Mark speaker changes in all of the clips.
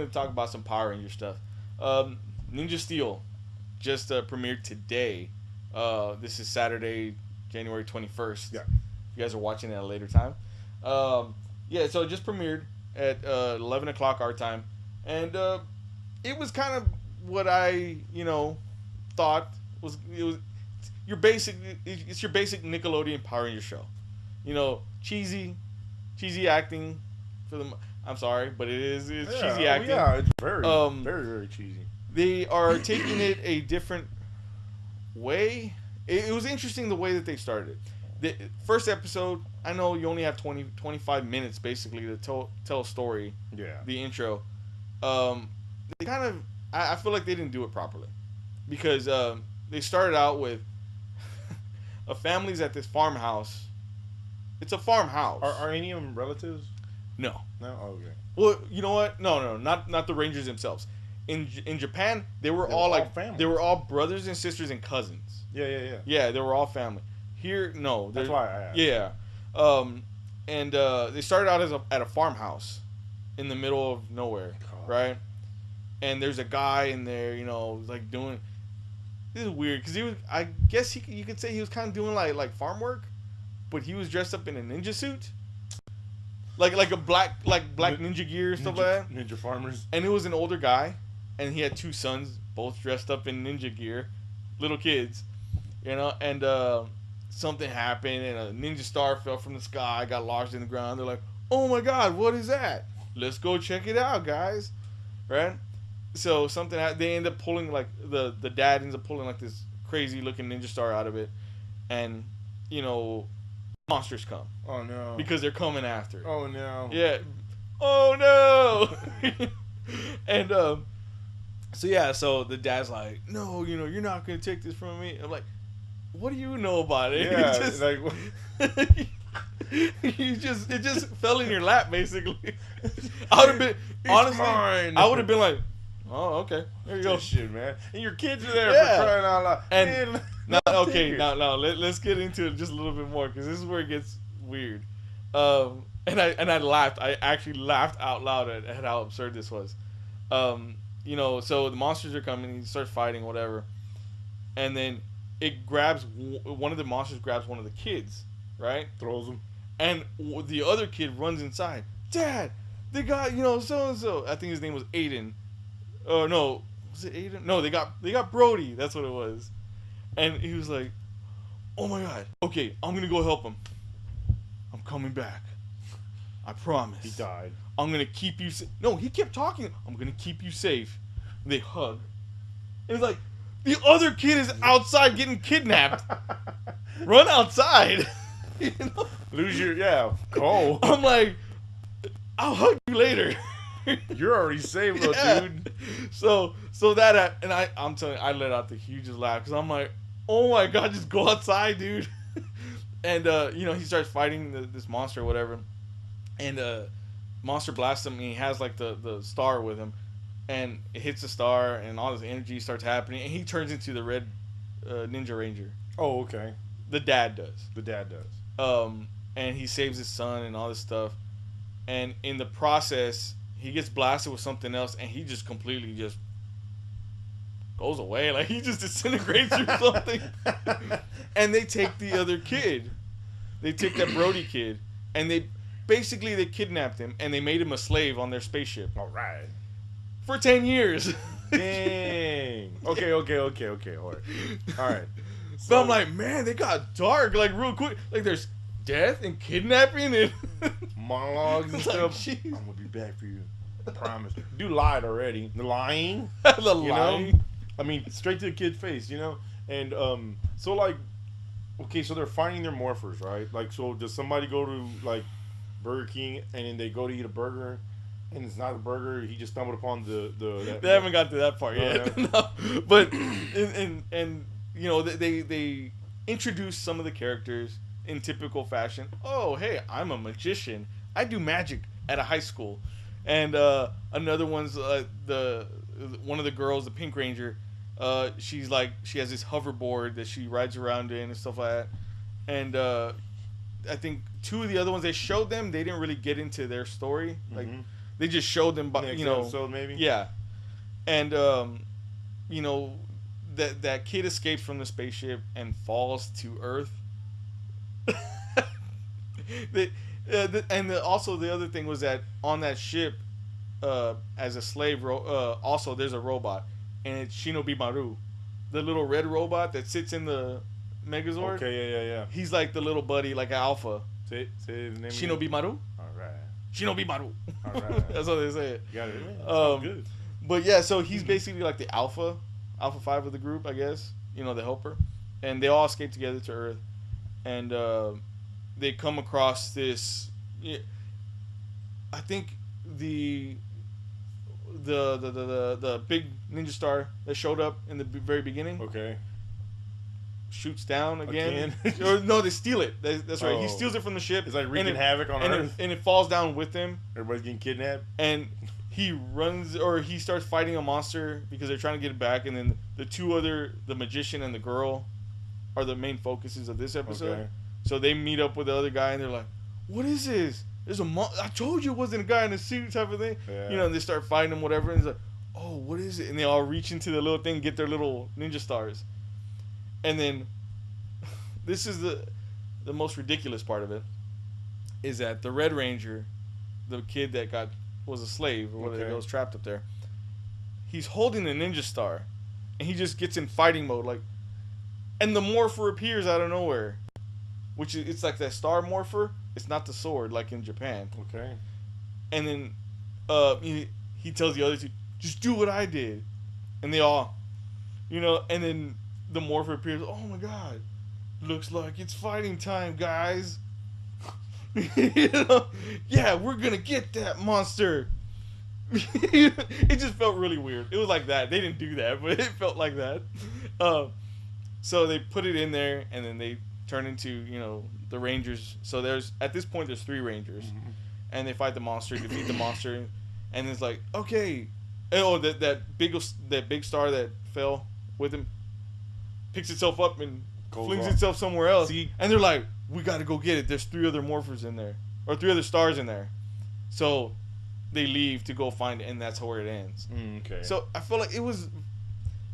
Speaker 1: going to talk about some Power Ranger stuff. Ninja Steel just premiered today. This is Saturday, January 21st.
Speaker 2: Yeah.
Speaker 1: You guys are watching it at a later time. Yeah, so it just premiered at 11 o'clock our time. And it was kind of what I, thought was your basic. It's your basic Nickelodeon Power Ranger show. Cheesy acting for the. I'm sorry, but it's cheesy acting.
Speaker 2: Yeah, it's very, very, very cheesy.
Speaker 1: They are taking it a different way. It was interesting the way that they started it. The first episode, I know you only have 25 minutes basically to tell a story.
Speaker 2: Yeah.
Speaker 1: The intro. They kind of, I feel like they didn't do it properly. Because they started out with a family's at this farmhouse. It's a farmhouse.
Speaker 2: Are any of them relatives?
Speaker 1: No.
Speaker 2: No? Oh, okay.
Speaker 1: Well, you know what? No, not the Rangers themselves. In Japan, they were all like
Speaker 2: family.
Speaker 1: They were all brothers and sisters and cousins.
Speaker 2: Yeah.
Speaker 1: Yeah, they were all family. Here, no.
Speaker 2: That's why I asked.
Speaker 1: Yeah. And they started out at a farmhouse in the middle of nowhere, right? And there's a guy in there, like doing. This is weird because he was. I guess you could say he was kind of doing like farm work, but he was dressed up in a ninja suit, like a black ninja gear or stuff like that.
Speaker 2: Ninja farmers.
Speaker 1: And it was an older guy, and he had two sons, both dressed up in ninja gear, little kids, and something happened, and a ninja star fell from the sky, got lodged in the ground. They're like, "Oh my God, what is that? Let's go check it out, guys!" Right? So they end up pulling like the dad ends up pulling like this crazy looking ninja star out of it, and monsters come.
Speaker 2: Oh no!
Speaker 1: Because they're coming after.
Speaker 2: Oh no!
Speaker 1: Yeah. Oh no! And so the dad's like, "No, you're not gonna take this from me." I'm like, "What do you know about it?"
Speaker 2: Yeah,
Speaker 1: it just fell in your lap basically. I would have been honestly.
Speaker 2: Mine.
Speaker 1: I would have been like, "Oh, okay, there you go."
Speaker 2: Shit, man. And your kids are there for crying out loud.
Speaker 1: And now let's get into it just a little bit more because this is where it gets weird. And I laughed. I actually laughed out loud at how absurd this was. So the monsters are coming. He starts fighting, whatever, and then one of the monsters grabs one of the kids, right?
Speaker 2: Throws him.
Speaker 1: And the other kid runs inside. Dad, they got so and so. I think his name was Aiden. Oh no, was it Aiden? No, they got Brody. That's what it was. And he was like, "Oh my God, okay, I'm gonna go help him. I'm coming back. I promise."
Speaker 2: He died.
Speaker 1: "I'm gonna keep you safe." No, he kept talking. "I'm gonna keep you safe." And they hug. And it's like, the other kid is outside getting kidnapped. Run outside.
Speaker 2: Lose your go.
Speaker 1: I'm like, "I'll hug you later."
Speaker 2: You're already safe, though, dude.
Speaker 1: So that and I'm telling you, I let out the hugest laugh because I'm like, "Oh my God, just go outside, dude." And he starts fighting this monster or whatever, and monster blasts him, and he has like the star with him, and it hits the star, and all this energy starts happening, and he turns into the red Ninja Ranger.
Speaker 2: Oh, okay.
Speaker 1: The dad does. And he saves his son and all this stuff, and in the process, he gets blasted with something else, and he just completely just goes away, like he just disintegrates or something. And they take the other kid. They take that Brody kid, and they kidnapped him, and they made him a slave on their spaceship.
Speaker 2: All right.
Speaker 1: For 10 years.
Speaker 2: Dang. Okay. All right.
Speaker 1: So I'm like, man, they got dark, like real quick. Like there's death and kidnapping and
Speaker 2: monologues and stuff.
Speaker 1: Geez.
Speaker 2: I'm gonna be back for you. I promise. Dude lied already. The lying.
Speaker 1: The lying.
Speaker 2: I mean, straight to the kid's face, And so like, okay, so they're finding their morphers, right? Like, so does somebody go to like Burger King and then they go to eat a burger, and it's not a burger? He just stumbled upon
Speaker 1: They haven't got to that part yet.
Speaker 2: Yeah.
Speaker 1: No. But and they introduce some of the characters in typical fashion. Oh, hey, I'm a magician. I do magic at a high school. And another one's one of the girls, the Pink Ranger. She has this hoverboard that she rides around in and stuff like that. And I think two of the other ones they showed them, they didn't really get into their story. Like They just showed them,
Speaker 2: Next episode, maybe.
Speaker 1: Yeah, and that kid escapes from the spaceship and falls to Earth. Also the other thing was that on that ship, as a slave, also there's a robot, and it's Shinobi Maru, the little red robot that sits in the Megazord.
Speaker 2: Okay, yeah.
Speaker 1: He's like the little buddy, like Alpha.
Speaker 2: Say his name.
Speaker 1: Shinobi
Speaker 2: again.
Speaker 1: Maru.
Speaker 2: All right.
Speaker 1: Shinobi Maru.
Speaker 2: All right.
Speaker 1: That's how they say it.
Speaker 2: You got it. Sounds good.
Speaker 1: But yeah, so he's basically like the Alpha 5 of the group, I guess. The helper, and they all escape together to Earth, and they come across this. I think the big ninja star that showed up in the very beginning.
Speaker 2: Okay.
Speaker 1: Shoots down again. Or no, they steal it. That's right. He steals it from the ship.
Speaker 2: It's like wreaking havoc on Earth.
Speaker 1: And it falls down with him.
Speaker 2: Everybody's getting kidnapped.
Speaker 1: And he runs, or he starts fighting a monster because they're trying to get it back. And then the magician and the girl, are the main focuses of this episode. Okay. So they meet up with the other guy and they're like, "What is this? There's I told you it wasn't a guy in a suit," type of thing. Yeah. And they start fighting him, whatever. And he's like, "Oh, what is it?" And they all reach into the little thing, get their little ninja stars. And then, this is the most ridiculous part of it, is that the Red Ranger, the kid that was a slave, or whatever, that was trapped up there, he's holding the ninja star, and he just gets in fighting mode, like, and the morpher appears out of nowhere, which is, it's like that star morpher. It's not the sword like in Japan.
Speaker 2: Okay.
Speaker 1: And then, he tells the other two, "Just do what I did," and they all, and then the morpher appears. "Oh my god, looks like it's fighting time, guys." Yeah, we're gonna get that monster. It just felt really weird. It was like that. They didn't do that, but it felt like that. So they put it in there, and then they turn into the Rangers. So at this point there's 3 Rangers, and they fight the monster, defeat the monster, and it's like, okay, that big star that fell with him picks itself up and flings itself somewhere else. And they're like, "We got to go get it. There's 3 other morphers in there, or 3 other stars in there." So they leave to go find it, and that's where it ends.
Speaker 2: Okay.
Speaker 1: So I feel like it was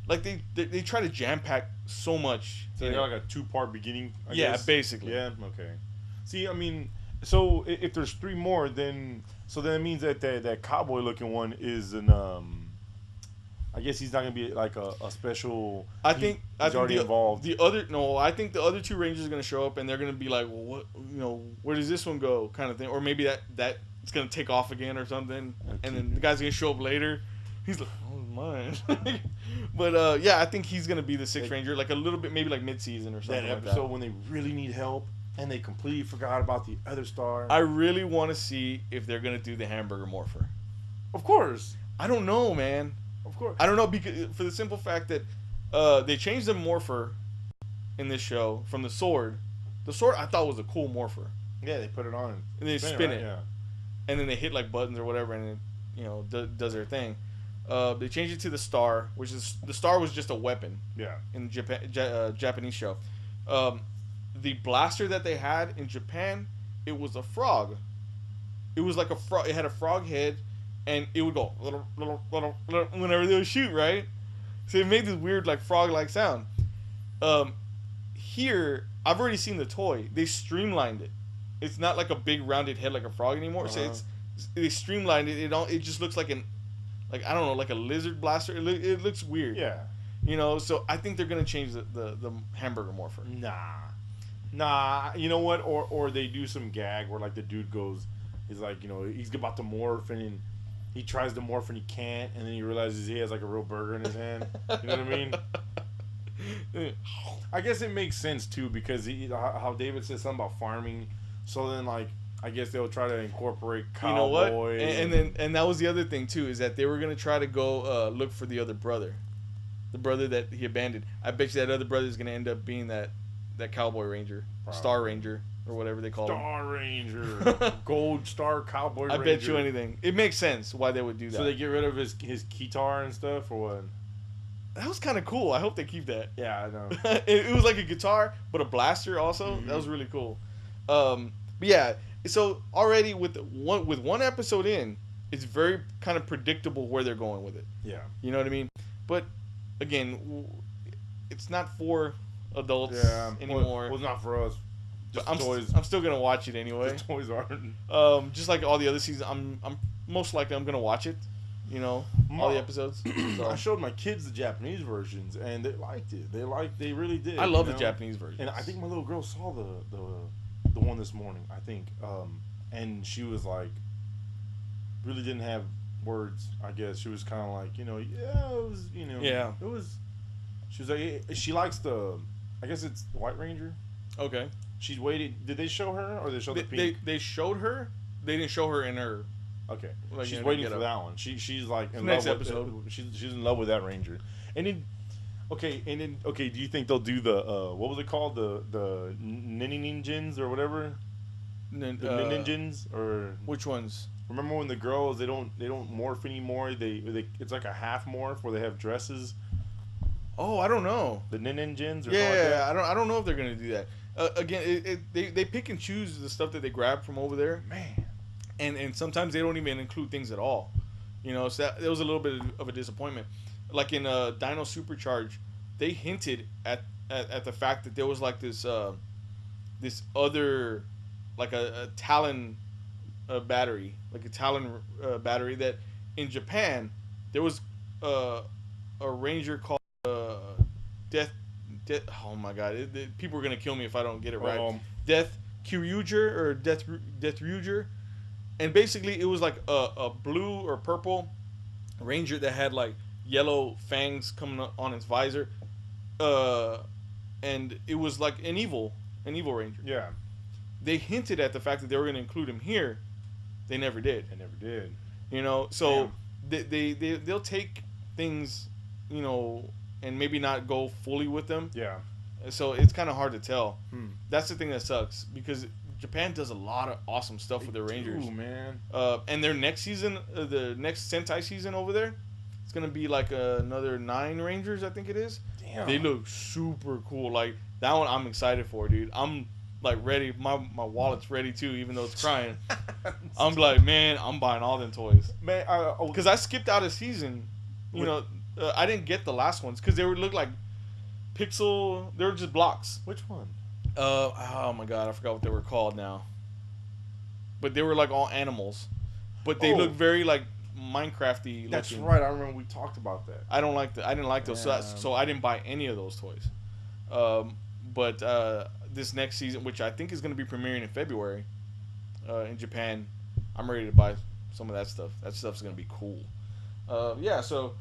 Speaker 1: like they try to jam pack so much.
Speaker 2: So they got like a 2-part beginning. I guess.
Speaker 1: Basically.
Speaker 2: Yeah. Okay. See, I mean, so if there's 3 more, then that means that cowboy looking one is an I guess he's not gonna be like a special.
Speaker 1: I think
Speaker 2: he's already involved.
Speaker 1: I think the other 2 Rangers are gonna show up, and they're gonna be like, "Well, what? Where does this one go?" kind of thing, or maybe that it's gonna take off again or something, and then the guy's gonna show up later. He's like, "Oh, mine." But yeah, I think he's gonna be the 6th Ranger, like a little bit, maybe like mid-season or something.
Speaker 2: That episode when they really need help and they completely forgot about the other star.
Speaker 1: I really want to see if they're gonna do the hamburger morpher.
Speaker 2: Of course.
Speaker 1: I don't know, man.
Speaker 2: Of course.
Speaker 1: I don't know, because for the simple fact that they changed the morpher in this show from the sword. The sword I thought was a cool morpher.
Speaker 2: Yeah, they put it on
Speaker 1: and they spin it.
Speaker 2: Right? Yeah.
Speaker 1: And then they hit like buttons or whatever, and it does their thing. They changed it to the star, which is the star was just a weapon.
Speaker 2: Yeah.
Speaker 1: In the Japanese show, the blaster that they had in Japan, it was a frog. It was like a frog. It had a frog head. And it would go whenever they would shoot, right? So it made this weird, like, frog-like sound. Here, I've already seen the toy. They streamlined it. It's not like a big rounded head like a frog anymore. So they streamlined it. It just looks like I don't know, like a lizard blaster. It looks weird.
Speaker 2: Yeah.
Speaker 1: So I think they're gonna change the hamburger morpher.
Speaker 2: Nah. You know what? Or they do some gag where like the dude goes, he's like, he's about to morph and he tries to morph and he can't, and then he realizes he has like a real burger in his hand. You know what I mean? I guess it makes sense too, because how David said something about farming. So then, like, I guess they'll try to incorporate cowboy.
Speaker 1: You know what? And that was the other thing too, is that they were gonna try to go look for the other brother, the brother that he abandoned. I bet you that other brother is gonna end up being that Cowboy Ranger, Probably. Star Ranger. Or whatever they call
Speaker 2: Star Ranger. Gold Star Cowboy Ranger.
Speaker 1: I bet you anything. It makes sense why they would do that.
Speaker 2: So they get rid of his guitar and stuff, or what?
Speaker 1: That was kind of cool. I hope they keep that.
Speaker 2: Yeah, I know.
Speaker 1: it was like a guitar, but a blaster also. Mm-hmm. That was really cool. But yeah, so already with one episode in, it's very kind of predictable where they're going with it.
Speaker 2: Yeah.
Speaker 1: You know what I mean? But again, it's not for adults anymore.
Speaker 2: Well, it's not for us.
Speaker 1: But I'm still gonna watch it anyway.
Speaker 2: Just toys aren't.
Speaker 1: Just like all the other seasons, I'm most likely I'm gonna watch it. You know, all the episodes. So.
Speaker 2: I showed my kids the Japanese versions, and they liked it. They really did.
Speaker 1: I love the Japanese version.
Speaker 2: And I think my little girl saw the one this morning. I think, and she was like, really didn't have words. I guess she was kind of like, it was, it was. She was like, she likes I guess it's the White Ranger.
Speaker 1: Okay.
Speaker 2: She's waited. Did they show her, or they showed the pink?
Speaker 1: They showed her. They didn't show her in her.
Speaker 2: Okay,
Speaker 1: like,
Speaker 2: she's waiting for that one. She's like in
Speaker 1: next
Speaker 2: love
Speaker 1: episode.
Speaker 2: With she's in love with that Ranger. And then, do you think they'll do the what was it called, the Ninjins or whatever? The Ninjins or
Speaker 1: which ones?
Speaker 2: Remember when the girls they don't morph anymore? They it's like a half morph where they have dresses.
Speaker 1: Oh, I don't know.
Speaker 2: The Ninjins or
Speaker 1: yeah, like I don't know if they're gonna do that. Again, they pick and choose the stuff that they grab from over there.
Speaker 2: Man.
Speaker 1: And sometimes they don't even include things at all, so that was a little bit of a disappointment. Like in Dino Supercharge, they hinted at the fact that there was like this other, like a Talon battery, like a Talon battery that in Japan there was a Ranger called Death. Oh my God, people are gonna kill me if I don't get it right. Death Kyryuger or Death Ryuger. And basically, it was like a blue or purple Ranger that had like yellow fangs coming up on its visor, and it was like an evil Ranger.
Speaker 2: Yeah.
Speaker 1: They hinted at the fact that they were going to include him here. They never did. So they'll take things, and maybe not go fully with them.
Speaker 2: Yeah.
Speaker 1: So it's kind of hard to tell. That's the thing that sucks because Japan does a lot of awesome stuff with their Rangers.
Speaker 2: Ooh, man.
Speaker 1: And their next season, the next Sentai season over there, it's going to be like another 9 Rangers, I think it is.
Speaker 2: Damn.
Speaker 1: They look super cool. Like, that one I'm excited for, dude. I'm, like, ready. My wallet's ready, too, even though it's crying. I'm like, man, I'm buying all them toys.
Speaker 2: Man,
Speaker 1: because I skipped out a season. I didn't get the last ones because they look like pixel. They were just blocks.
Speaker 2: Which one?
Speaker 1: Oh my God, I forgot what they were called now. But they were like all animals, but they look very like Minecrafty looking.
Speaker 2: That's right. I remember we talked about that.
Speaker 1: I didn't like those, so I didn't buy any of those toys. But this next season, which I think is going to be premiering in February, in Japan, I'm ready to buy some of that stuff. That stuff's going to be cool. So